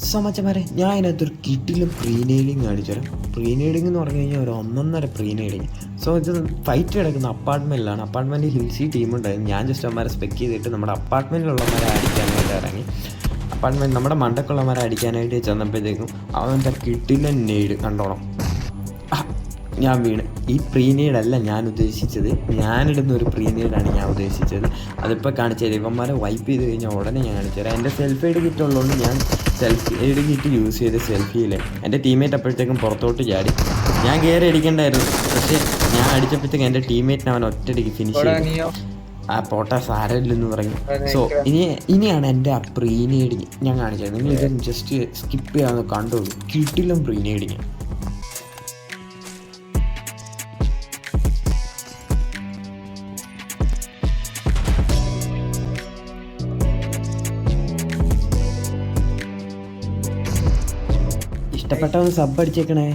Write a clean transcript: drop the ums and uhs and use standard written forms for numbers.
സമച്ചമാരെ ഞാൻ അതിനകത്തൊരു കിട്ടിലും പ്രീനെയിലിംഗ് കാണിച്ചു തരാം. പ്രീനെയിലിംഗ് എന്ന് പറഞ്ഞു കഴിഞ്ഞാൽ ഒരു ഒന്നൊന്നര പ്രീനെയിലിംഗ്. സോ ഇത് ഫൈറ്റ് കിടക്കുന്ന അപ്പാർട്ട്മെൻറ്റിലാണ്. അപ്പാർട്ട്മെൻറ്റിൽ ഹിൽസി ടീമുണ്ടായിരുന്നു. ഞാൻ ജസ്റ്റ് അവന്മാരെ സ്പെക്ക് ചെയ്തിട്ട് നമ്മുടെ അപ്പാർട്ട്മെൻറ്റിലുള്ളവരെ അടിക്കാനായിട്ട് ഇറങ്ങി. അപ്പാർട്ട്മെൻറ്റ് നമ്മുടെ മണ്ടക്കുള്ളവരെ അടിക്കാനായിട്ട് ചെന്നപ്പോഴത്തേക്കും അവൻ്റെ കിട്ടിലും നെയ്ഡ് കണ്ടോണം ഞാൻ വീണ്. ഈ പ്രീനെയ്ഡല്ല ഞാൻ ഉദ്ദേശിച്ചത്, ഞാനിടുന്ന ഒരു പ്രീനെയ്ഡാണ് ഞാൻ ഉദ്ദേശിച്ചത്. അതിപ്പോൾ കാണിച്ചു തരാം. ഇവന്മാരെ വൈപ്പ് ചെയ്ത് കഴിഞ്ഞാൽ ഉടനെ ഞാൻ കാണിച്ചു തരാം. എൻ്റെ സെൽഫ് എയ്ഡ് കിറ്റ് ഉള്ളതുകൊണ്ട് ഞാൻ സെൽഫ് എയ്ഡ് കിറ്റ് യൂസ് ചെയ്ത് സെൽഫിയിൽ എൻ്റെ ടീമേറ്റ് അപ്പോഴത്തേക്കും പുറത്തോട്ട് ചാടി. ഞാൻ കയറി അടിക്കേണ്ടായിരുന്നു, പക്ഷേ ഞാൻ അടിച്ചപ്പോഴത്തേക്കും എൻ്റെ ടീമേറ്റിനെ അവൻ ഒറ്റയടിക്ക് ഫിനിഷ് ചെയ്തു. ആ പോട്ട സാരമില്ലെന്ന് പറഞ്ഞു. സോ ഇനിയാണ് എൻ്റെ ആ പ്രീനെയ്ഡിങ് ഞാൻ കാണിച്ചത്. നിങ്ങളിത് ജസ്റ്റ് സ്കിപ്പ് ചെയ്യാതെ കണ്ടോളൂ. കിട്ടിലും പ്രീനെയ്ഡിങ്. ഇഷ്ടപ്പെട്ടവന്ന് സബ് അടിച്ചേക്കണേ.